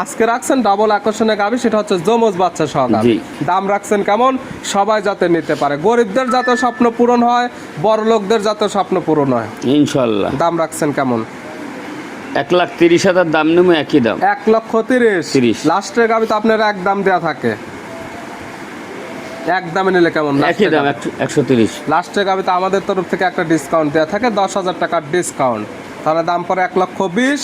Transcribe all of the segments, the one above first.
আজকে রাখছেন ডাবল আকর্ষণীয় গাভী, সেটা হচ্ছে যমজ বাচ্চা সহ গাভী। দাম রাখছেন কেমন? সবাই যাতে নিতে পারে, গরিবদের যাতে স্বপ্ন পূরণ হয়, বড় লোকদের যাতে স্বপ্ন পূরণ হয় ইনশাল্লাহ। দাম রাখছেন কেমন? 1,30,000 দাম নেবো, একই দাম 1,30,000। লাস্টের গাভী তো আপনার এক দাম দেওয়া থাকে, এক দামে নিলে কেমন? একই দাম 130। লাস্টের গাভী তো আমাদের তরফ থেকে একটা ডিসকাউন্ট দেওয়া থাকে, 10,000 টাকার ডিসকাউন্ট। তাহলে দাম পড়ে 1,20,000।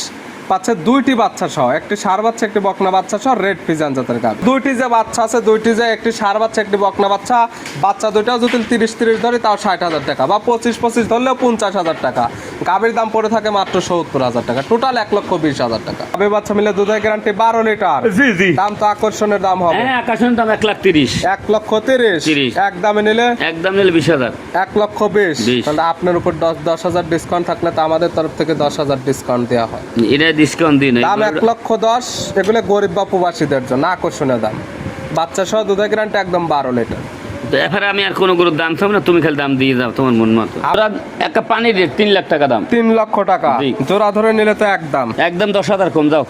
পাচ্ছে দুইটি বাচ্চা সহ, একটি ষাঁড় বাচ্চা একটি বকনা বাচ্চা সহ, রেড ফিজিয়ান জাতের গাভী। দুইটি যে বাচ্চা আছে, দুইটি যে একটি ষাঁড় বাচ্চা একটি বকনা বাচ্চা, বাচ্চা দুইটাও যদি 30 ধরে তাও 60,000 টাকা, বা 25 ধরলেও 50,000 টাকা। গাভীর দাম পড়ে থাকে মাত্র 70,000 টাকা, টোটাল 1,20,000 টাকা। গাভী বাচ্চা মিলে দুধের গ্যারান্টি 12 লিটার। জি জি। দাম তো আকর্ষণের দাম হবে। হ্যাঁ, আকর্ষণের দাম 1,30,000। 1,30,000। এক দামে নিলে? এক দাম নিলে 20,000। 1,20,000। তাহলে আপনার উপর 10,000 ডিসকাউন্ট থাকলে তো আমাদের তরফ থেকে 10,000 ডিসকাউন্ট দেওয়া হয়। এটা ডিসকাউন্ট দিন। দাম 1,10,000। এগুলো গরিব বা প্রবাসীদের জন্য আকর্ষণীয় দাম। বাচ্চা সহ দুধের গ্যারান্টি একদম 12 লিটার। তো এবারে আমি আর কোনো গরুর দাম চাবো না, তুমি খালি দাম দিয়ে যাও তোমার মন মতো। আমরা একটা পানির রেট 3 লাখ টাকা দাম। 3 লক্ষ টাকা জোড়া ধরে নিলে তো একদম 10,000 কম যাও।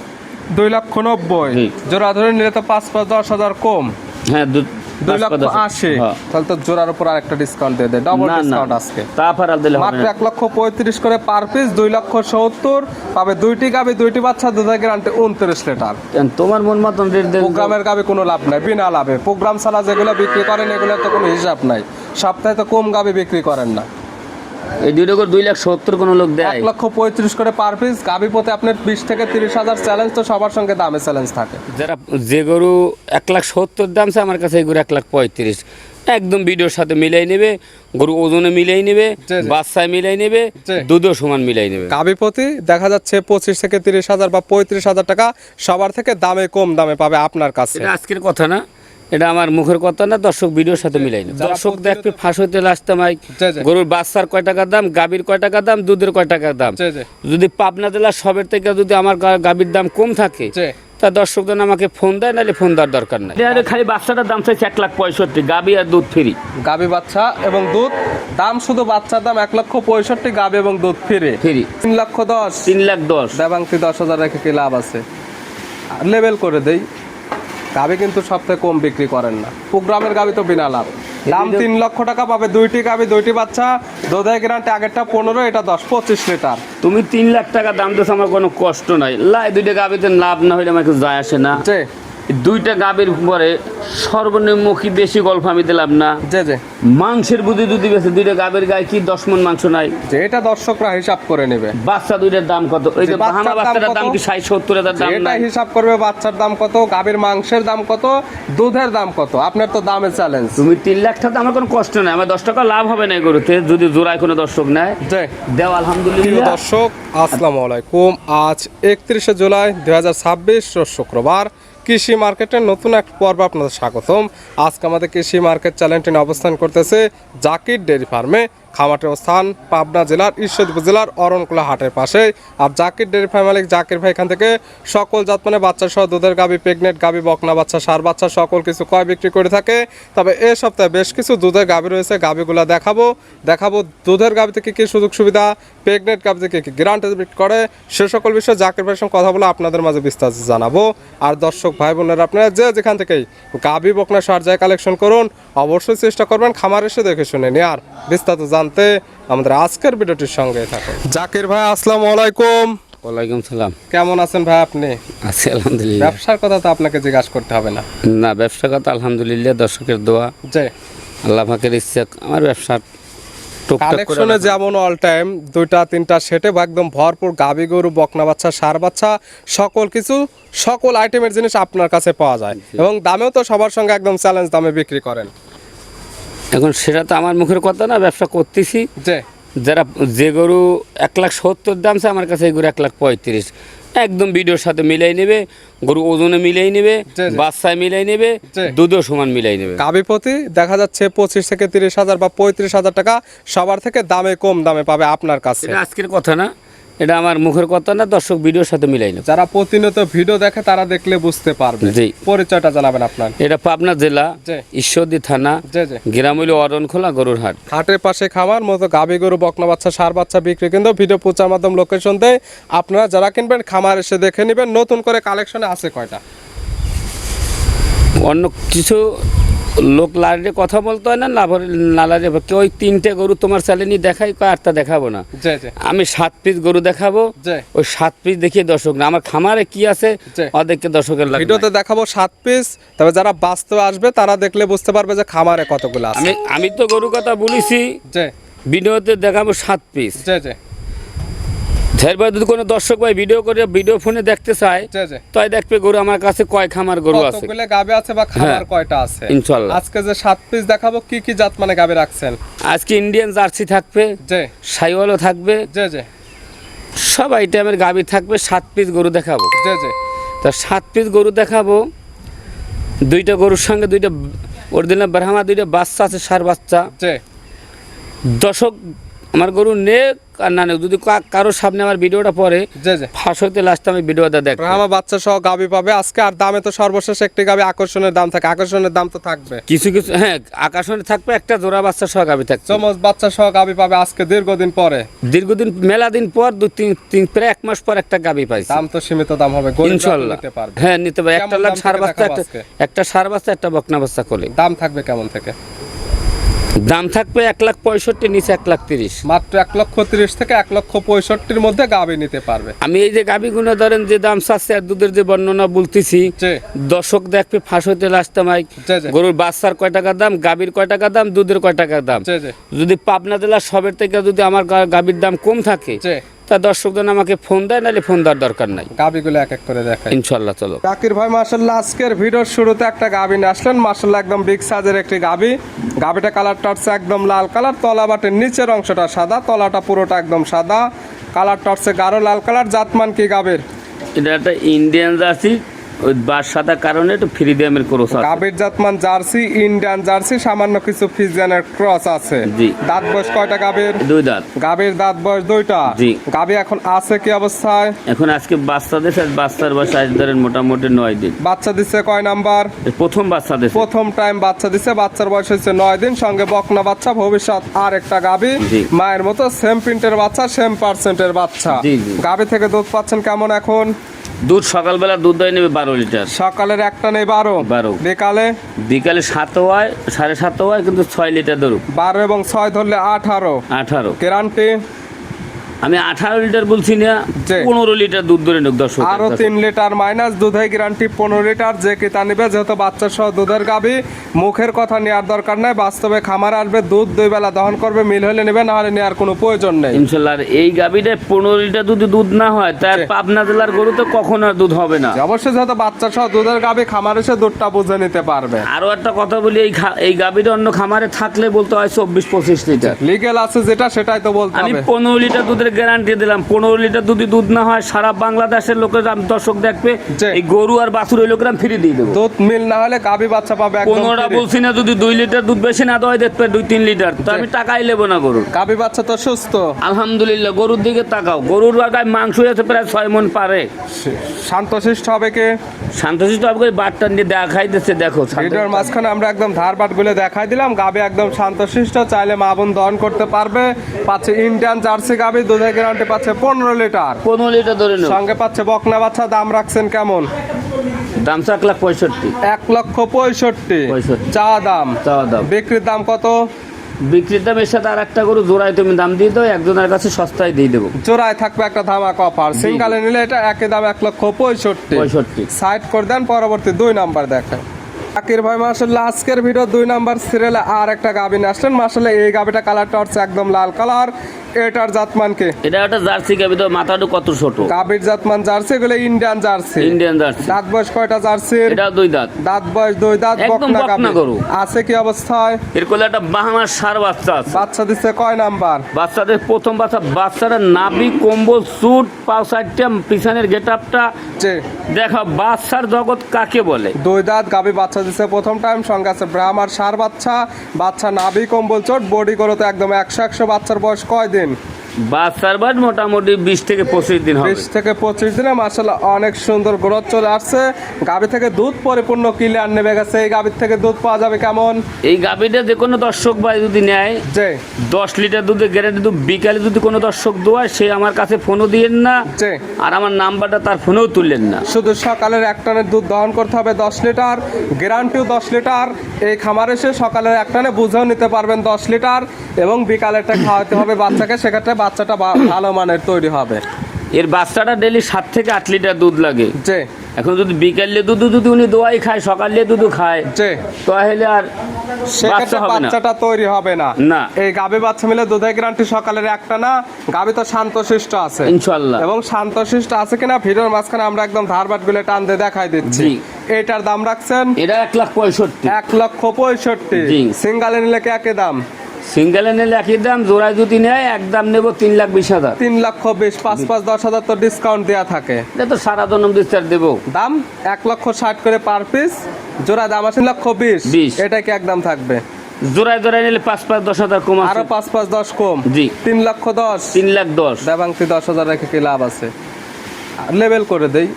2,90,000। জোড়া ধরে নিলে তো 5 10,000 কম। হ্যাঁ, 2,80,000। তাহলে তো জোড়ার উপর আরেকটা ডিসকাউন্ট দিয়ে দেয়, ডবল ডিসকাউন্ট আজকে। তারপর আর দিলে মাত্র 1,35,000 করে পার পিস, 2,70,000 পাবে। দুইটি গাভী দুইটি বাচ্চা, দুধের গ্যারান্টি 29 লিটার। তোমার মন মতন রেট দেন। প্রোগ্রামের গাভী কোনো লাভ নাই, বিনা লাভে। প্রোগ্রাম ছাড়া যেগুলো বিক্রি করেন এগুলো তো কোনো হিসাব নাই। সপ্তাহে তো কম গাভী বিক্রি করেন না। এই দুটো করে 2,70,000 কোনো লোক দেয়। 1,35,000 করে পার পিস। গাভী পথে আপনার 20 থেকে 30,000 চ্যালেঞ্জ, তো সবার সঙ্গে দামে চ্যালেঞ্জ থাকে। যারা যে গরু 1,70,000 দাম আছে, আমার কাছে এই গরু 1,35,000 একদম ভিডিওর সাথে মিলাই নেবে, গরু ওজনে মিলাই নেবে, বাচ্চায় মিলাই নেবে, দুধও সমান মিলাই নেবে। গাভী প্রতি দেখা যাচ্ছে 25 থেকে 30,000 বা 35,000 টাকা সবার থেকে দামে কম দামে পাবে আপনার কাছে। এটা আজকের কথা না, এটা আমার মুখের কথা না, দর্শক ভিডিওর সাথে মিলাই নেবে। দর্শক দেখবে ফাঁস হইতে আসতে মাই গরুর বাচ্চার কয় টাকা দাম, গাভীর কয় টাকা দাম, দুধের কয় টাকা দাম। যদি পাবনা জেলার সবের থেকে যদি আমার গাভীর দাম কম থাকে, তা দর্শকজন আমাকে ফোন দেয়, নাহলে ফোন দেওয়ার দরকার নাই। খালি বাচ্চাটার দাম চাইছে 1,65,000, গাভী আর দুধ ফ্রি। গাভী বাচ্চা এবং দুধ দাম, শুধু বাচ্চার দাম 1,65,000, গাভী এবং দুধ ফ্রি। 3,10,000। 3,10,000 দেবাংশী 10,000 রেখে কি লাভ আছে? লেবেল করে দেই। গাভী কিন্তু সবথেকে কম বিক্রি করেন না, প্রোগ্রামের গাভী তো বিনা লাভ। দাম 3 লক্ষ টাকা পাবে। দুইটি গাভী দুইটি বাচ্চা, দুধের গ্যারান্টি আগেরটা 15, এটা 10 25 লিটার। তুমি 3 লাখ টাকা দাম দিচ্ছ, আমার কোনো কষ্ট নাই। দুইটা গাভীতে লাভ না হইলে আমার কিছু যায় আসে না। দুইটা গাভীর পরে সর্বনিম্ন কি বেশি গল্প আমি দিলাম না। মাংসের বুদ্ধি দুধি বেছে, দুইটা গাভীর গায়ে কি 10 মণ মাংস নাই, এটা দর্শকরা হিসাব করে নেবে। বাচ্চা দুইটার দাম কত? ওই যে বাহানা বাচ্চাটার দাম কি 60-70,000 দাম না? এটা হিসাব করবে বাচ্চার দাম কত, গাভীর মাংসের দাম কত, দুধের দাম কত। আপনার তো দামে চ্যালেঞ্জ। তুমি 3 লাখ টাকা, আমার কোনো কষ্ট নাই, আমার 10 টাকা লাভ হবে না এই গরুতে যদি জোড়ায় কোনো দর্শক নেয়। দেও আলহামদুলিল্লাহ। দর্শক আসসালামু আলাইকুম। আজ 31 জুলাই 2026 শুক্রবার। কৃষি মার্কেটের নতুন এক পর্ব আপনাদের স্বাগতম। আজকে আমাদের কৃষি মার্কেট চ্যানেলটি অবস্থান করতেছে জাকির ডেয়ারি ফার্মে। খামাটের অবস্থান পাবনা জেলার ঈশ্বরদী জেলার অরণকুলা হাটের পাশে। আর জাকির ডেয়ারি ফার্ম মালিক জাকির ভাই এখান থেকে সকল জাতমানের বাচ্চা সহ দুধের গাভী, প্রেগনেন্ট গাভী, বকনা বাচ্চা, ষাঁড় বাচ্চা সকল কিছু ক্রয় বিক্রি করে থাকে। তবে এই সপ্তাহে বেশ কিছু দুধের গাভী রয়েছে, গাভীগুলো দেখাবো দুধের গাভী থেকে কী সুযোগ সুবিধা, প্রেগনেন্ট গাভী থেকে কী গ্যারান্টি বিক্রি করে, সে সকল বিষয়ে জাকির ভাইয়ের সঙ্গে কথা বলে আপনাদের মাঝে বিস্তারিত জানাবো। আর দর্শক ভাই বোনেরা, আপনারা যেখান থেকেই গাভী, বকনা, ষাঁড় যায় কালেকশন করুন, অবশ্যই চেষ্টা করবেন খামার এসে দেখে শুনে নিয়ে। আর বিস্তারিত জানতে আমাদের আজকের ভিডিওটির সঙ্গে থাকুন। জাকির ভাই আসসালামু আলাইকুম। ওয়ালাইকুম সালাম। কেমন আছেন ভাই আপনি? আছি আলহামদুলিল্লাহ। ব্যবসার কথা তো আপনাকে জিজ্ঞাসা করতে হবে না। না, ব্যবসার কথা আলহামদুলিল্লাহ, দর্শকের দোয়া, আল্লাহ পাকের ইচ্ছা আমার ব্যবসা কালেকশনে যেমন অল টাইম 2-3টা সেটে একদম ভরপুর গাভী গরু, বকনা বাচ্চা, ষাঁড় বাচ্চা সকল কিছু, সকল আইটেমের জিনিস আপনার কাছে পাওয়া যায় এবং দামেও তো সবার সঙ্গে একদম চ্যালেঞ্জ দামে বিক্রি করেন। এখন সেটা তো আমার মুখের কথা না, ব্যবসা করতেছি। যারা যে গরু 1,70,000 দাম আছে, আমার কাছে এই গরু 1,35,000 একদম ভিডিওর সাথে মিলাই নেবে, গরু ওজনে মিলাই নেবে, বাচ্চায় মিলাই নেবে, দুধও সমান মিলাই নেবে। গাভী প্রতি দেখা যাচ্ছে 25 থেকে 30,000 বা 35,000 টাকা সবার থেকে দামে কম দামে পাবে আপনার কাছে। এটা আজকের কথা না, এটা আমার মুখের কথা না, দর্শক ভিডিওর সাথে মিলাই না। যারা প্রতিনিয়ত ভিডিও দেখে তারা দেখলে বুঝতে পারবে। জি। পরিচয়টা জানাবেন আপনার। এটা পাবনা জেলা জি। ঈশ্বরদী থানা জি জি। গ্রাম হইল অরণখোলা গরুর হাট। হাটের পাশে খামার মতো গাভী গরু বকনা বাচ্চা সার বাচ্চা বিক্রি কিন্তু ভিডিও প্রচার মাধ্যম লোকেশন দেয়। আপনারা যারা কিনবেন খামার এসে দেখে নেবেন। নতুন করে কালেকশনে আছে কয়টা? অন্য কিছু লোক লাড়ে কথা বলতে হয় না, না লাড়ে কেউ ওই 3টে গরু তোমার চ্যানেলই দেখাই কয়, আরটা দেখাবো না। জি জি। আমি 7 পিস গরু দেখাবো, জি। ওই 7 পিস দেখিয়ে দর্শক না আমার খামারে কি আছে জি। ওদেরকে দর্শকের লাগবে। ভিডিওতে দেখাবো 7 পিস, তবে যারা বাস্তবে আসবে তারা দেখলে বুঝতে পারবে যে খামারে কতগুলো আছে। আমি তো গরু কথা বলেছি, জি ভিডিওতে দেখাবো 7 পিস। জি জি। এরপর যদি কোনো দর্শক ভাই ভিডিও ফোনে দেখতে চায়, জি জি। তাই দেখবে গরু আমার কাছে কয় খামার গরু আছে, কতগুলো গাভী আছে বা খামার হ্যাঁ। কয়টা আছে ইনশাআল্লাহ। আজকে যে 7 পিস দেখাবো কি কি জাত মানে গাভী রাখছেন? আজকে ইন্ডিয়ান জার্সি থাকবে, জি সাইওয়ালও থাকবে, জি জি। সব আইটেমের গাভী থাকবে। 7 পিস গরু দেখাবো। জি জি। তা 7 পিস গরু দেখাবো। 2টা গরুর সঙ্গে 2টা অরিজিনাল ব্রাহ্মা, 2টা বাচ্চা আছে সার বাচ্চা। জি। দর্শক আমার গরু নেক আর না নেক, যদি কারোর সামনে আমার ভিডিওটা পরে জি জি। ফাঁস হইতে লাস্টে আমি ভিডিওটা দেখ। ব্রাহ্মা বাচ্চা সহ গাভী পাবে আজকে। আর দামে তো সর্বশেষ একটি গাভী আকর্ষণের দাম থাকে, আকর্ষণের দাম তো থাকবে। কিছু হ্যাঁ আকাশনে থাকবে, একটা জোড়া বাচ্চা সহ গাভী থাকবে। চমৎ বাচ্চা সহ গাভী পাবে আজকে দীর্ঘদিন পরে। দীর্ঘদিন মেলা দিন পর 2-3 প্রায় 1 মাস পর একটা গাভী পাইছি। দাম তো সীমিত দাম হবে, গরিবরা ইনশাআল্লাহ নিতে পারবে। হ্যাঁ নিতে পারবে। কেমন একটা লাখ দাম সার থেকে বাচ্চা, দেখাবো আজকে? একটা সার বাচ্চা, একটা বকনা বাচ্চা কোলে। দাম থাকবে কেমন থেকে? দাম থাকবে 1,65,000 নিচে 1,30,000। মাত্র 1,30,000 থেকে 1,65,000 মধ্যে গাভী নিতে পারবে। আমি এই যে গাভীগুলো ধরেন যে দাম চাচ্ছে আর দুধের যে বর্ণনা বলতেছি, জি দর্শক দেখবে ফাঁস হইতে লাস্টে মাইক জি জি। গরুর বাচ্চার কয় টাকা দাম, গাভীর কয় টাকা দাম, দুধের কয় টাকা দাম। জি জি। যদি পাবনা জেলার সবের থেকে যদি আমার গাভীর দাম কম থাকে, জি। তা দর্শকজন আমাকে ফোন দেয়, নাহলে ফোন দেওয়ার দরকার নাই। গাভীগুলো এক এক করে দেখাই। ইনশাল্লাহ। চলো জাকির ভাই, মাশাআল্লাহ আজকের ভিডিওর শুরুতে একটা গাভী নিয়ে আসলেন। মাশাআল্লাহ একদম বিগ সাইজের একটি গাভী। গাভীটা কালারটা হচ্ছে একদম লাল কালার, তলা বাটের নিচের অংশটা সাদা, তলাটা পুরোটা একদম সাদা, কালারটা হচ্ছে গাঢ় লাল কালার। জাতমান কি গাভীর? এটা একটা ইন্ডিয়ান জার্সি, ওই বাস সাদা কারণে একটু ফ্রি দামের ক্রস আছে। গাভীর জাতমান জার্সি, ইন্ডিয়ান জার্সি, সামান্য কিছু ফিজিয়ানের ক্রস আছে। জি। দাঁত বয়স কয়টা গাভীর? 2 দাঁত। গাভীর দাঁত বয়স 2টা। জি। গাভী এখন আছে কি অবস্থায়? এখন আজকে বাচ্চা দিয়েছে, বাচ্চার বয়স আজ ধরেন মোটামুটি 9 দিন। বাচ্চা দিচ্ছে কয় নাম্বার? প্রথম বাচ্চা দিয়েছে। প্রথম টাইম বাচ্চা দিচ্ছে, বাচ্চার বয়স হচ্ছে 9 দিন, সঙ্গে বকনা বাচ্চা। ভবিষ্যৎ আর একটা গাভী, জি। মায়ের মতো সেম প্রিন্টের বাচ্চা, সেম পার্সেন্টের বাচ্চা। জি, জি। গাভী থেকে দুধ পাচ্ছেন কেমন এখন? দুধ সকালবেলা দুধ দই নেবে 12 লিটার। সকালের একটা নেই 12, বিকালে বিকালে 7 হয়, 7.5 হয়, কিন্তু 6 লিটার ধরুক। 12 এবং 6 ধরলে 18। গ্যারান্টি? আমি 18 লিটার বলছি না, জি। 15 লিটার দুধ ধরে নেব দর্শক। আরো 3 লিটার মাইনাস দুধে গ্যারান্টি 15 লিটার। যে কিতা নিবে, যেহেতু বাচ্চা সহ দুধের গাভী, মুখের কথা নেওয়ার দরকার নাই। বাস্তবে খামার আসবে, দুধ 2 বেলা দহন করবে, মিল হলে নেবে, না হলে নেওয়ার কোনো প্রয়োজন নেই। ইনশাআল্লাহ। আর এই গাভীটা 15 লিটার যদি দুধ না হয়, তার জি। পাবনা জেলার গরু তো কখনো আর দুধ হবে না। অবশ্যই যেহেতু বাচ্চা সহ দুধের গাভী, খামার এসে দুধটা বুঝে নিতে পারবে। আরো একটা কথা বলি, এই গাভীটা অন্য খামারে থাকলে বলতে হয় 24-25 লিটার। লিগেল আছে যেটা, সেটাই তো বলতে আমি হবে। 15 লিটার দুধের গ্যারান্টি দিলাম। 15 লিটার যদি দুধ না হয়, সারা বাংলাদেশের লোকের দর্শক দেখবে, জি। এই গরু আর বাছুর ওই লোকেরা ফ্রি দিয়ে দেবো। দুধ মিল না হলে গাভী বাচ্চা পাবে একদম 15টা free। বলছি না, যদি 2 লিটার দুধ বেশি না দেওয়া দেখবে 2-3 লিটার, তো আমি টাকাই নেবো না গরুর। গাভী বাচ্চা তো সুস্থ, আলহামদুলিল্লাহ। গরুর দিকে তাকাও, গরুর গায়ে মাংস আছে প্রায় 6 মণ পারে। শান্তশিষ্ট হবে কে? শান্তশিষ্ট হবে, বাটটা নিয়ে দেখাই দিচ্ছে, দেখো। ভিডিওর মাঝখানে আমরা একদম ধারবাট গুলো দেখাই দিলাম। গাভী একদম শান্তশিষ্ট, চাইলে মা বোন দহন করতে পারবে। পাচ্ছে ইন্ডিয়ান জার্সি গাভী, দুধের গ্যারান্টি পাচ্ছে 15 লিটার। 15 লিটার ধরে নেব। সঙ্গে পাচ্ছে বকনা বাচ্চা। দাম রাখছেন কেমন? দাম 1,65,000। 1,65,000 চা দাম। চাওয়া দাম। বিক্রির দাম কত? বিক্রির দাম এর সাথে আর একটা গরু জোড়ায় তুমি দাম দিয়ে দাও, একজনের কাছে সস্তায় দিয়ে দেবো। জোড়ায় থাকবে একটা ধামাকা অফার। সিঙ্গালে নিলে এটা একই দাম 1,65,000। 65। সাইড করে দেন, পরবর্তী 2 নাম্বার দেখেন। জাকির ভাই, মাশাআল্লাহ আজকের ভিডিও 2 নাম্বার সিরিয়ালে আর একটা গাভী নিয়ে আসলেন। মাশাআল্লাহ এই গাভীটা কালারটা হচ্ছে একদম লাল কালার। এটার জাতমান কি? এটা একটা জার্সি গাভী, তো মাথাটা কত ছোট। গাভীর জাতমান জার্সি, এগুলো ইন্ডিয়ান জার্সি। Indian jersey. দাঁত বয়স কয়টা জার্সির? এটা 2 দাঁত। দাঁত বয়স 2 দাঁত, একদম বকনা বকনা গাভী। গরু। আছে কি অবস্থায়? এর কোলে একটা বাহামার সার বাচ্চা আছে। বাচ্চা দিচ্ছে কয় নাম্বার? বাচ্চাদের প্রথম বাচ্চারা নাভি, কম্বল, চুট, পাও সাইডটা, পিছনের গেটআপটা যে দেখা, বাচ্চার জগৎ কাকে বলে। 2 দাঁত গাভী, বাচ্চা দিচ্ছে প্রথম টাইম। সঙ্গে আছে ব্রাহ্মার সার বাচ্চা। বাচ্চা নাভি, কম্বল, চোট, বডি করো তো একদম 100 বাচ্চার বয়স কয় দিন? বাচ্চার বাট মোটামুটি 20 থেকে 25 দিন হবে। 20 থেকে 25 দিনে মাশাআল্লাহ অনেক সুন্দর গ্রোথ চলে আসছে। গাভী থেকে দুধ পরিপূর্ণ ক্লিয়ার নেমে গেছে। এই গাভীর থেকে দুধ পাওয়া যাবে কেমন? এই গাভীটা যে কোনো দর্শক ভাই যদি নেয়, জি 10 লিটার দুধে গ্যারান্টি দুধ, বিকালে যদি কোনো দর্শক দোয়ায় সে আমার কাছে ফোনও দিয়েন না, জি আর আমার নাম্বারটা তার ফোনেও তুললেন না। শুধু সকালের এক টানের দুধ দহন করতে হবে 10 লিটার, গ্যারান্টিও 10 লিটার। এই খামারে এসে সকালের এক টানে বুঝেও নিতে পারবেন 10 লিটার, এবং বিকালেরটা খাওয়াতে হবে বাচ্চাকে, সেক্ষেত্রে বাচ্চাটা ভালো মানের তৈরি হবে। এর বাচ্চাটা ডেলি 7 থেকে 8 লিটার দুধ লাগে। জি এখন যদি বিকালে দুধ যদি উনি দোয়াই খায়, সকালে দুধ খায়, জি তাহলে আর সেক্ষেত্রে বাচ্চা হবে না। বাচ্চাটা তৈরি হবে না। না। এই গাভী বাচ্চা মিলে দুধের গ্যারান্টি সকালের একটা না। গাভী তো শান্তশিষ্ট আছে ইনশাআল্লাহ। এবং শান্তশিষ্ট আছে কিনা ভিডিওর মাঝখানে আমরা একদম ধারবাট গুলো টান দিয়ে দেখাই দিচ্ছি। জি। এটার দাম রাখছেন এটা 1,65,000। 1,65,000। জি। সিঙ্গালে নিলে কি একই দাম? সিঙ্গেলে নিলে একই দাম, জোড়ায় যদি নেয় একদম নেব 3,20,000। 3,20,000, 5,10,000 তো ডিসকাউন্ট দেওয়া থাকে। এটা তো সারা জন্ম বিস্তার দেবো। দাম 1,60,000 করে পার পিস। জোড়া দাম আছে 3,20,000। এটা কি একদম থাকবে? জোড়ায় নিলে 5,10,000 কম আছে। আরো 5,10 কম। জি। 3,10,000। 3,10,000। দেবাংশী 10,000 রেখে কি লাভ আছে? লেবেল করে দেই।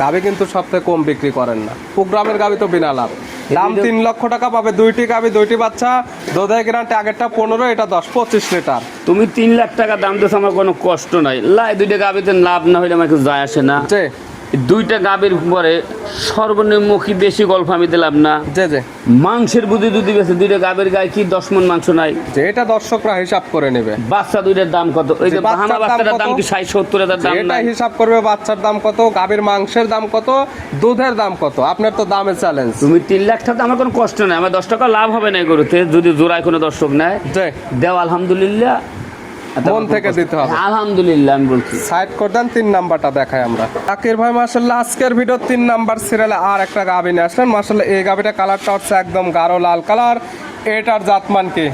গাভী কিন্তু সবথেকে কম বিক্রি করেন না। প্রোগ্রামের গাভী তো বিনা লাভ। দাম 3 লক্ষ টাকা পাবে। 2টি গাভী, 2টি বাচ্চা, দুধের গ্যারান্টি। আগেরটা 15, এটা 10, 25 লিটার। তুমি 3 লাখ টাকা দাম দিয়েছো, আমার কোনো কষ্ট নাই। লাই 2টা গাভীতে লাভ না হইলে আমার কিছু যায় আসে না। জি 2টা গাভীর পরে সর্বনিম্ন কি বেশি গল্প আমি দিলাম না। জি জি মাংসের বুদ্ধি দুধি বেছে 2টা গাভীর গায়ে কি 10 মণ মাংস নাই। যে এটা দর্শকরা হিসাব করে নেবে। বাচ্চা 2টার দাম কত? ওই যে বাহামা বাচ্চাটার দাম কি 60-70,000 দাম এটা নাই? হিসাব করবে বাচ্চার দাম কত, গাভীর মাংসের দাম কত, দুধের দাম কত। আপনার তো দামের চ্যালেঞ্জ। তুমি 3 লাখ টাকা, আমার কোনো কষ্ট নাই। আমার 10 টাকা লাভ হবে না এই গরুতে যদি জোড়ায় কোনো দর্শক নেয়। জি দেও আলহামদুলিল্লাহ, মন থেকে দিতে হবে। আলহামদুলিল্লাহ আমি বলছি। সাইড করে দেন। 3 নাম্বারটা দেখাই আমরা। জাকির ভাই মাশাআল্লাহ আজকের ভিডিও 3 নাম্বার সিরিয়ালে আর একটা গাভী নিয়ে আসলেন। মাশাআল্লাহ এই গাভীটা কালারটা হচ্ছে একদম গাঢ় লাল কালার। এটার জাতমান কি?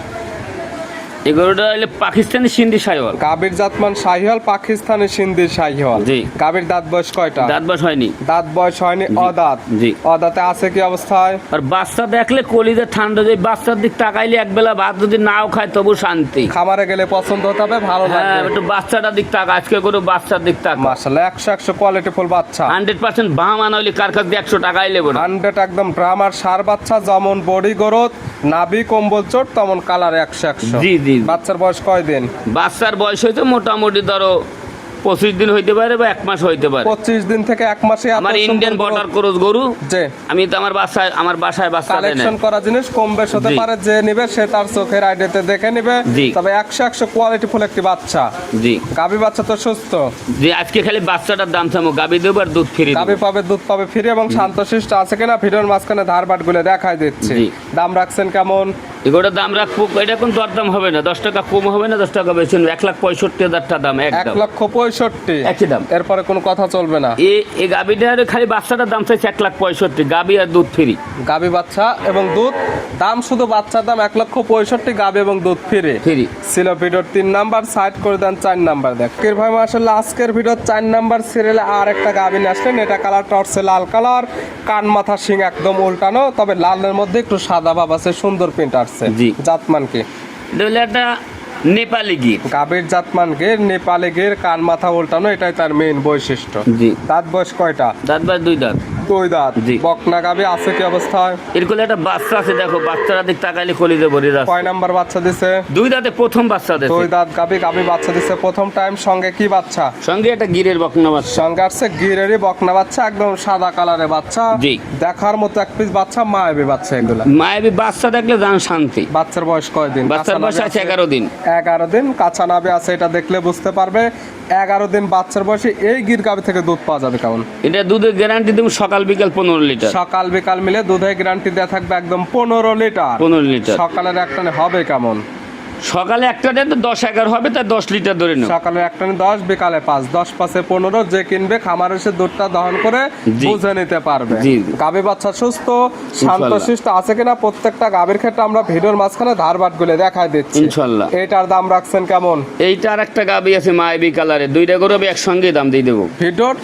এই গরুটা হলে পাকিস্তানি সিন্ধি শাহিওয়াল। গাভীর জাতমান শাহিওয়াল, পাকিস্তানি সিন্ধি শাহিওয়াল। জি। গাভীর দাঁত বয়স কয়টা? দাঁত বাস হয়নি। দাঁত বয়স হয়নি, অদাঁত। জি। অদাঁতে আছে কি অবস্থায়? আর বাচ্চা দেখলে কলিজে ঠান্ডা যায়। বাচ্চার দিক তাকাইলে একবেলা ভাত যদি নাও খায় তবু শান্তি। খামারে গেলে পছন্দ হতে হবে, ভালো হ্যাঁ, লাগবে। একটু বাচ্চাটার দিক তাকা। আজকে করে বাচ্চার দিক তাকা। মাশাআল্লাহ 100 কোয়ালিটি ফুল বাচ্চা। 100% বাহামা নইলে কার কাছ দিয়ে 100 টাকাই লেবো না। 100 একদম ড্রামার সার বাচ্চা। যেমন বডি গ্রোথ, নাভি কম্বল চোট, তেমন কালার 100। জি জি। বাচ্চার বয়স কয়দিন? বাচ্চার বয়স হইতে মোটামুটি ধরো 25 দিন হইতে পারে বা 1 মাস হইতে পারে। 25 দিন থেকে 1 মাসে। আমার ইন্ডিয়ান বর্ডার ক্রস গরু। জি। আমি তো আমার বাসায় বাচ্চা দেয় না। কালেকশন করা জিনিস কম বেশ হতে জি। পারে। যে নিবে সে তার চোখের আইডিয়াতে দেখে নিবে। জি। তবে 100 কোয়ালিটি ফুল একটি বাচ্চা। জি গাভী বাচ্চা তো সুস্থ। জি। আজকে খালি বাচ্চাটার দাম থামো, গাবি দেবো আর দুধ ফ্রি। গাভী পাবে, দুধ পাবে ফ্রি, এবং শান্তশিষ্ট আছে কিনা ভিডিওর মাঝখানে ধারবাট গুলো দেখাই দিচ্ছি। জি। দাম রাখছেন কেমন? এগুলোর দাম রাখবো, এটা কোন দরদাম হবে না। 10 টাকা কম হবে না, 10 টাকা বেশি হবে। 1,65,000 টাকা দাম একদম। 1,65,000 একই দাম। এরপরে কোনো কথা চলবে না। এই গাবিটার খালি বাচ্চাটার দাম চাইছে 1,65,000, গাবি আর দুধ ফ্রি। গাভী বাচ্চা এবং দুধ দাম, শুধু বাচ্চার দাম 1,65,000, গাভী এবং দুধ ফ্রি। ফ্রি ছিল ভিডিওর 3 নাম্বার। সাইড করে দেন 4 নাম্বার। দেখ ভাই মাশাআল্লাহ আজকের ভিডিওর 4 নাম্বার সিরিয়ালে আর একটা গাভী নিয়ে আসলেন। এটা কালারটা হচ্ছে লাল কালার, কান মাথা শিং একদম উল্টানো, তবে লালের মধ্যে একটু সাদা ভাব আছে, সুন্দর প্রিন্ট আসছে। জি। জাতমান কি? এটা হলো একটা নেপালি গির। গাভীর জাতমান গির, নেপালি গির, কান মাথা উল্টানো, এটাই তার মেইন বৈশিষ্ট্য। জি। দাঁত বয়স কয়টা? দাঁত বাস 2 দাঁত। 2 দাঁত। জি। বকনা গাভী আছে কি অবস্থায়? এরকম একটা বাচ্চা আছে, দেখো বাচ্চারা দিক তাকাইলে কলিজে ভরে যাচ্ছে। কয় নাম্বার বাচ্চা দিছে? 2 দাঁতে প্রথম বাচ্চা 2 দিছে। দাঁত গাভী, গাভী বাচ্চা দিছে প্রথম টাইম। সঙ্গে কি বাচ্চা? সঙ্গে একটা গিরের বকনা বাচ্চা। সঙ্গে আসছে গিরেরই বকনা বাচ্চা, একদম সাদা কালারের বাচ্চা। জি। দেখার মতো এক পিস বাচ্চা, মায়াবী বাচ্চা এগুলা। মায়াবী বাচ্চা দেখলে জান শান্তি। বাচ্চার বয়স কয়দিন? বাচ্চার বয়স আছে 11 দিন। 11 দিন কাঁচা নাভি আছে, এটা দেখলে বুঝতে পারবে। 11 দিন বাচ্চার বয়সে এই গির গাভী থেকে দুধ পাওয়া যাবে কেমন? এটা দুধের গ্যারান্টি দেবো সকাল বিকাল 15 লিটার। সকাল বিকাল মিলে দুধের গ্যারান্টি দেওয়া থাকবে একদম 15 লিটার। 15 লিটার। সকালের একটানে হবে কেমন? সকালে একটা তো 10-11 হবে, তাই 10 লিটার ধরে নাও। সকালে একটানে 10, বিকালে 5, 10 5 15। যে কিনবে খামার এসে দুধটা দহন করে জি। বুঝে নিতে পারবে। জি। গাভী বাচ্চা সুস্থ, শান্তশিষ্ট আছে কিনা প্রত্যেকটা গাভীর ক্ষেত্রে আমরা ভিডিওর মাঝখানে ধারবাট গুলো দেখাই দিচ্ছি ইনশাআল্লাহ। এটার দাম রাখছেন কেমন? এইটা আর একটা গাবি আছে মায়াবী কালারে, 2টা গরু আমি একসঙ্গে দাম দিয়ে দেবো। ভিডিওর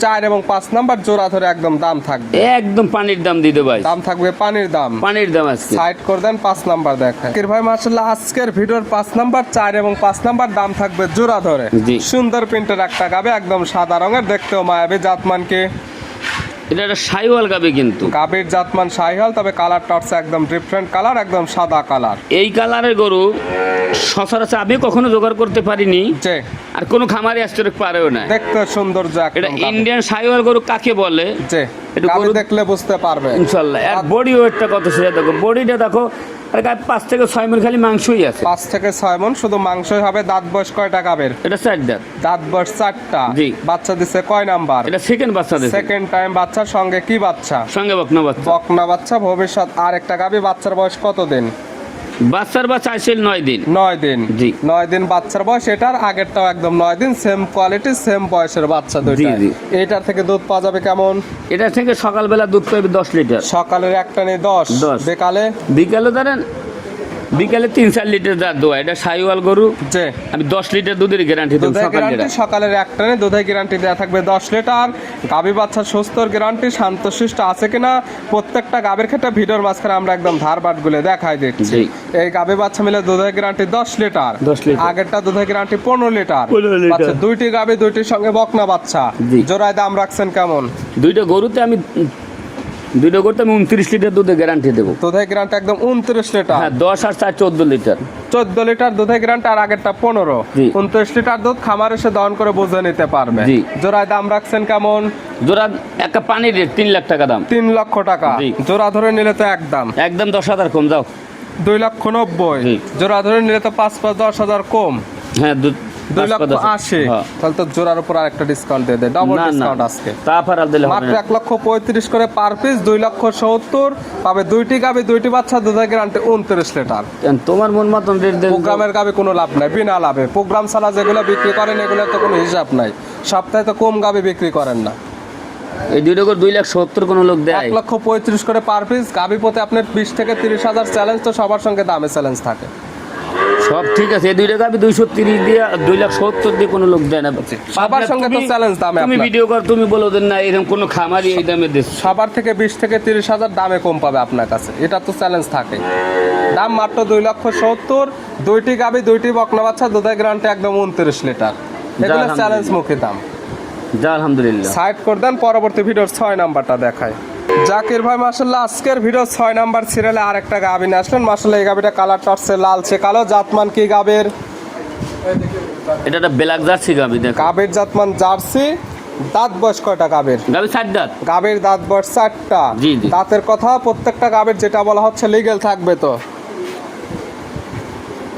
4 এবং 5 নাম্বার জোড়া ধরে একদম দাম থাকবে, একদম পানির দাম দিতে ভাই, দাম থাকবে পানির দাম, পানির দাম আজকে। সাইড করে দেন 5 নাম্বার দেখেন জাকির ভাই মাশাআল্লাহ আজকের ভিডিওর 5 নাম্বার 4 এবং 5 নাম্বার দাম থাকবে জোড়া ধরে। জি। সুন্দর প্রিন্টের একটা গাবে একদম সাদা রঙের, দেখতেও মায়াবী। জাতমানকে এটা একটা সাইওয়াল গাবে, কিন্তু গাবির জাতমান শাহিওয়াল, তবে কালারটা হচ্ছে একদম ডিফারেন্ট কালার, একদম সাদা কালার। এই কালারের গরু সচরাচর আমি কখনো জোগাড় করতে পারিনি, যে আর কোনো খামারি আসতে পারেও না। দেখতে সৌন্দর্য এটা একদম গাবে। ইন্ডিয়ান সাইওয়াল গরু কাকে বলে যে একটু গাবি গরু- দেখলে বুঝতে পারবে ইনশাল্লাহ। আর বডি ওয়েটটা কত সেটা দেখো, বডিটা দেখো, আর গায়ে 5 থেকে 6 মিনিট খালি মাংসই আছে। 5 থেকে 6 মণ শুধু মাংসই হবে। দাঁত বয়স কয়টা গাবের? এটা 4 দাঁত। দাঁত বয়স 4টা। জি। বাচ্চা দিছে কয় নাম্বার? এটা সেকেন্ড বাচ্চা দিছে, সেকেন্ড টাইম বাচ্চার সঙ্গে কি বাচ্চা? সঙ্গে বকনা বাচ্চা। বকনা বাচ্চা। ভবিষ্যৎ আর একটা গাবি, বাচ্চার বয়স কত দিন? বাচ্চার বাচ্চা আসছিল 9 দিন। 9 দিন। জি। 9 দিন বাচ্চার বয়স। এটার আগেরটাও একদম 9 দিন, সেম কোয়ালিটি সেম বয়সের বাচ্চা দুইটা। জি। এইটার থেকে দুধ পাওয়া যাবে কেমন? এটা থেকে সকালবেলা দুধ পাইবে 10 লিটার, সকালের একটা নেই 10, 10 বিকালে বিকালে ধরেন বিকালে 3-4 লিটার দুধ দোয়া। এটা সাইওয়াল গরু, যে আমি 10 লিটার দুধের গ্যারান্টি দেব দুধের সকাল গ্যারান্টি। যেটা। সকালের একটা নেই দুধের গ্যারান্টি দেওয়া থাকবে 10 লিটার। গাভী বাচ্চা সুস্থর গ্যারান্টি, শান্তশিষ্ট আছে কিনা প্রত্যেকটা গাভীর ক্ষেত্রে ভিডিওর মাঝখানে আমরা একদম ধারবাট গুলো দেখাই দিচ্ছি। জি। এই গাভী বাচ্চা মিলে দুধের গ্যারান্টি 10 লিটার। 10 লিটার। আগেরটা দুধের গ্যারান্টি 15 লিটার। 15 লিটার। বাচ্চা দুইটি গাভী, দুইটির সঙ্গে বকনা বাচ্চা। জি। জোড়ায় দাম রাখছেন কেমন? দুইটা গরুতে আমি 29 লিটার দুধের গ্যারান্টি দেবো। দুধের গ্যারান্টি একদম 29 লিটার। হ্যাঁ, 10 আর 4 14 লিটার। 14 লিটার দুধের গ্যারান্টি, আর আগেরটা 15। জি। 29 লিটার দুধ খামার এসে দহন করে বুঝে নিতে পারবে। জি। জোড়ায় দাম রাখছেন কেমন? জোড়া একটা পানির রেট 3 লাখ টাকা দাম। 3 লক্ষ টাকা। জি। জোড়া ধরে নিলে তো একদম একদম 10,000 কম যাও। 2,90,000। জি। জোড়া ধরে নিলে তো 5-10,000 কম। হ্যাঁ, 2,80,000। হ্যাঁ। তাহলে তো জোড়ার উপর আরেকটা ডিসকাউন্ট দিয়ে দেয়, ডবল না না, ডিসকাউন্ট আজকে। তারপর আর দিলে হবে মাত্র না। 1,35,000 করে পার পিস। 2,70,000 পাবে দুইটি গাবি, দুইটি বাচ্চা, দুধের গ্যারান্টি 29 লিটার। তোমার মন মতন রেট দেন। প্রোগ্রামের গাবি কোনো লাভ নাই, বিনা লাভে। প্রোগ্রাম ছাড়া যেগুলো বিক্রি করেন এগুলো তো কোনো হিসাব নাই। সপ্তাহে তো কম গাবি বিক্রি করেন না। এই দুইটা করে 2,70,000 কোনো লোক দেয়? 1,35,000 করে পার পিস। গাবি প্রতি আপনার 20 থেকে 30,000 চ্যালেঞ্জ, তো সবার সঙ্গে দামে চ্যালেঞ্জ থাকে। সব ঠিক আছে, এই দুইটা গাবি 230 দিয়ে 2,70,000 দিয়ে কোনো লোক দেয় না। সবার সঙ্গে তো চ্যালেঞ্জ দামে তুমি আপনার। ভিডিও কর, তুমি বলো দেন না এরকম কোনো খামারি এই দামে দিচ্ছে। সবার থেকে 20 থেকে 30,000 দামে কম পাবে আপনার কাছে, এটা তো চ্যালেঞ্জ থাকে। দাম মাত্র 2,70,000। দুইটি গাবি, দুইটি বকনা বাচ্চা, দুধের গ্যারান্টি একদম 29 লিটার। এগুলো আলহামদুলিল্লাহ। চ্যালেঞ্জ মুখী দাম। যা আলহামদুলিল্লাহ। সাইড করে দেন, পরবর্তী ভিডিওর 6 নাম্বারটা দেখায়। জাকির ভাই মাশাআল্লাহ আজকের ভিডিও 6 নাম্বার সিরিয়ালে আরেকটা গাবি নিয়ে আসলেন। মাশাআল্লাহ এই গাবিটা কালারটা হচ্ছে লালচে কালো। জাতমান কি গাবের? এটা একটা ব্ল্যাক জার্সি গাবি দেখো। গাবির জাতমান জার্সি। দাঁত বয়স কয়টা গাবির? গাবি 4 দাঁত। গাবির দাঁত বয়স 4টা। জি, জি। দাঁতের কথা প্রত্যেকটা গাবির যেটা বলা হচ্ছে লিগ্যাল থাকবে তো?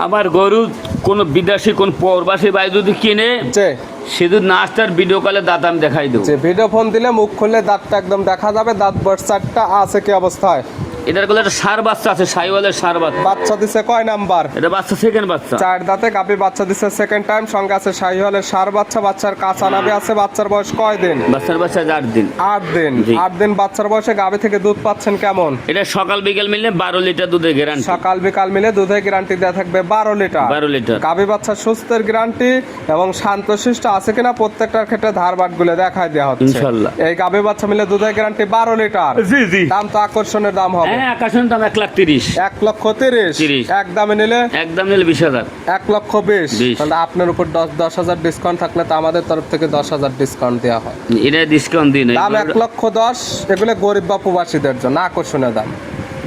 আমার গরু কোন বিদেশি কোন প্রবাসী ভাই যদি কিনে, যে সে যদি না আসতে আর ভিডিও কলে দাঁত আমি দেখাই দেবো। যে ভিডিও ফোন দিলে মুখ খুললে দাঁতটা একদম দেখা যাবে। দাঁত বয়স 4টা আছে কি অবস্থায়? এটার কোলে একটা সার বাচ্চা আছে, সাইওয়ালের সার বাচ্চা। বাচ্চা দিছে কয় নাম্বার? এটা বাচ্চা সেকেন্ড বাচ্চা। 4 দাঁতে গাবি বাচ্চা দিছে সেকেন্ড টাইম। সঙ্গে আছে শাহিওয়ালের সার বাচ্চা। বাচ্চার কাঁচা নাভি আছে। বাচ্চার বয়স কয় দিন? বাচ্চার বাচ্চা 8 দিন। 8 দিন। জি। 8 দিন বাচ্চার বয়সে গাবি থেকে দুধ পাচ্ছেন কেমন? এটা সকাল বিকেল মিলে 12 লিটার দুধের গ্যারান্টি। সকাল বিকাল মিলে দুধের গ্যারান্টি দেওয়া থাকবে 12 লিটার। 12 লিটার। গাবি বাচ্চা সুস্থের গ্যারান্টি এবং শান্তশিষ্ট আছে কিনা প্রত্যেকটার ক্ষেত্রে ধারবাট গুলো দেখাই দেওয়া হচ্ছে। ইনশাআল্লাহ। এই গাবি বাচ্চা মিলে দুধের গ্যারান্টি 12 লিটার। জি জি। দাম তো আকর্ষণের দাম হবে। হ্যাঁ, আকাশের দাম 1,30,000। 1,30,000। 30। এক দামে নিলে একদম নিলে 20,000। 1,20,000। 20। তাহলে আপনার উপর 10,000 ডিসকাউন্ট থাকলে তো আমাদের তরফ থেকে 10,000 ডিসকাউন্ট দেওয়া হয়। এটা ডিসকাউন্ট দিন। দাম 1,10,000। এগুলো গরিব বা প্রবাসীদের জন্য আকর্ষণীয় দাম।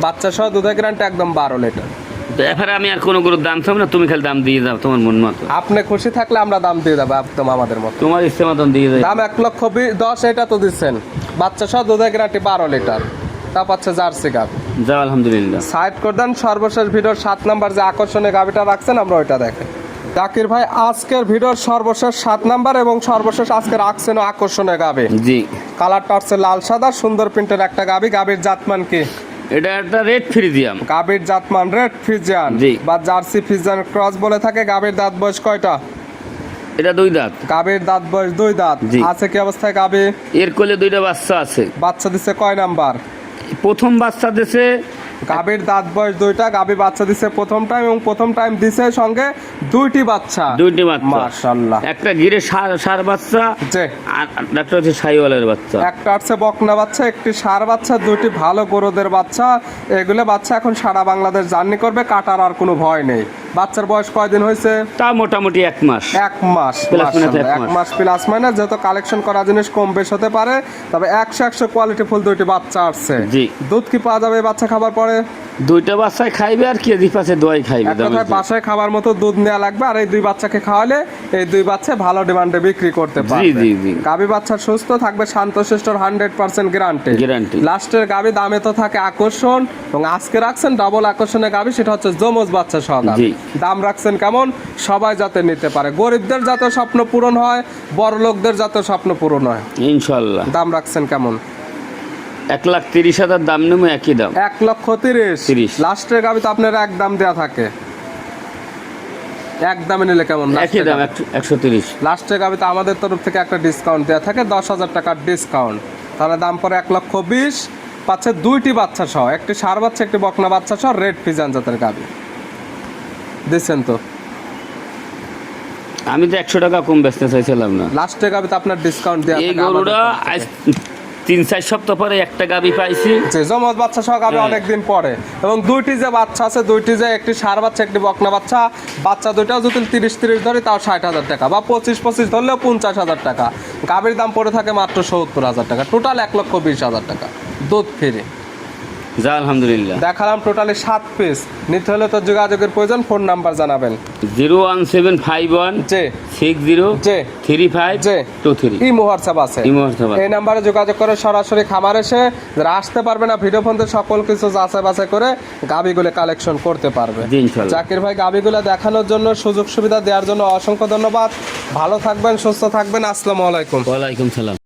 বাচ্চা সহ দুধের গ্যারান্টি একদম 12 লিটার। তো এবারে আমি আর কোনো গরুর দাম চাবো না, তুমি খালি দাম দিয়ে যাও তোমার মন মতো। আপনি খুশি থাকলে আমরা দাম দিয়ে দেবো একদম আমাদের মতো। তোমার ইচ্ছে মতন দিয়ে যাও। দাম 1,10,000 এটা তো দিচ্ছেন। বাচ্চা সহ দুধের গ্যারান্টি 12 লিটার। তা পাচ্ছে জার্সি গাভি। যাও আলহামদুলিল্লাহ। সাইড করে দেন, সর্বশেষ ভিডিওর 7 নাম্বার যে আকর্ষণীয় গাভিটা রাখছেন আমরা ওইটা দেখেন। জাকির ভাই আজকের ভিডিওর সর্বশেষ 7 নাম্বার এবং সর্বশেষ আজকে রাখছেন আকর্ষণীয় গাভি। জি। কালারটা হচ্ছে লাল সাদা, সুন্দর প্রিন্টের একটা গাভি। গাভির জাতমান কি? এটা একটা রেড ফ্রিজিয়াম। গাভির জাতমান রেড ফ্রিজিয়ান জি। বা জার্সি ফ্রিজিয়ান ক্রস বলে থাকে। গাভির দাঁত বয়স কয়টা? এটা 2 দাঁত। গাভির দাঁত বয়স 2 দাঁত। জি। আছে কি অবস্থায় গাভি? এর কোলে 2টা বাচ্চা আছে। বাচ্চা দিচ্ছে কয় নাম্বার? প্রথম বাচ্চা দিছে গাভীর দাঁত বয়স দুইটা, গাভী বাচ্চা দিছে প্রথম টাইম এবং প্রথম টাইম দিছে সঙ্গে দুইটি বাচ্চা। মাশাআল্লাহ। একটা গিরে ষাঁড় বাচ্চা, জি, আর একটা হচ্ছে শাহিওয়ালের বাচ্চা। একটা হচ্ছে বকনা বাচ্চা, একটি ষাঁড় বাচ্চা, দুইটি ভালো গরুদের বাচ্চা। এগুলো বাচ্চা এখন সারা বাংলাদেশ জার্নি করবে, কাটার আর কোনো ভয় নেই। বাচ্চার বয়স কয়দিন হয়েছে? তা মোটামুটি 1 মাস। 1 মাস, প্লাস মাইনাস 1 মাস প্লাস মাইনাস। যেহেতু কালেকশন করা জিনিস কম বেশ হতে পারে, তবে 100 কোয়ালিটি ফুল দুইটি বাচ্চা আসছে। জি। দুধ কি পাওয়া যাবে বাচ্চা খাবার পরে? দুইটা বাচ্চায় খাইবে আর কেজি পাশে দোয়াই খাইবে। বাসায় খাবার মতো দুধ নেওয়া লাগবে, আর এই দুই বাচ্চাকে খাওয়ালে এই দুই বাচ্চা ভালো ডিমান্ডে বিক্রি করতে পারবে। জি জি। গাভী বাচ্চা সুস্থ থাকবে, শান্তশিষ্টর 100% গ্যারান্টি। লাস্টের গাভী দামে তো থাকে আকর্ষণ, এবং আজকে রাখছেন ডাবল আকর্ষণের গাভী, সেটা হচ্ছে যমজ বাচ্চা সহ গাভী। দাম রাখছেন কেমন? সবাই যাতে নিতে পারে, গরিবদের যাতে স্বপ্ন পূরণ হয়, বড় লোকদের যাতে স্বপ্ন পূরণ হয় ইনশাআল্লাহ। দাম রাখছেন কেমন? 1,30,000 দাম নেবো, একই দাম 1,30,000। লাস্টের গাভী তো আপনার এক দাম দেয়া থাকে, এক দামে নিলে কেমন? একই দাম 130। লাস্টের গাভী তো আমাদের তরফ থেকে একটা ডিসকাউন্ট দেয়া থাকে, 10,000 টাকার ডিসকাউন্ট। তাহলে দাম পরে 1,20,000, পাচ্ছে দুইটি বাচ্চা সহ, একটি ষাঁড় বাচ্চা, একটি বকনা বাচ্চা সহ, রেড ফিজান জাতের গাভী দিচ্ছেন তো। আমি তো 100 টাকা কম বেচতে চাইছিলাম না। লাস্টের গাভী তো আপনার ডিসকাউন্ট দেয়া এই থাকে। গরুটা 3-4 সপ্তাহ পরে একটা গাভী পাইছি, যমজ বাচ্চা সহ গাভী অনেকদিন পরে, এবং দুইটি যে বাচ্চা আছে, দুইটি যে একটি ষাঁড় বাচ্চা, একটি বকনা বাচ্চা, বাচ্চা দুইটাও যদি 30 ধরে তাও 60,000 টাকা, বা 25 ধরলেও 50,000 টাকা। গাভীর দাম পড়ে থাকে মাত্র 70,000 টাকা, টোটাল 1,20,000 টাকা দুধ ফ্রি। যা আলহামদুলিল্লাহ। দেখালাম টোটালি 7 পিস। নিতে হলে তো যোগাযোগের প্রয়োজন, ফোন নাম্বার জানাবেন। 01751 জি 60 জি 3523। ইমো হোয়াটসঅ্যাপ আছে, এই নাম্বারে যোগাযোগ করে সরাসরি খামার এসে যারা আসতে পারবে না, ভিডিও ফোন দিয়ে সকল কিছু যাচাই বাছাই করে গাভীগুলো কালেকশন করতে পারবে। জাকির ভাই গাভীগুলো দেখানোর জন্য, সুযোগ সুবিধা দেওয়ার জন্য অসংখ্য ধন্যবাদ। ভালো থাকবেন, সুস্থ থাকবেন। আসসালামু আলাইকুম। ওয়ালাইকুম সালাম।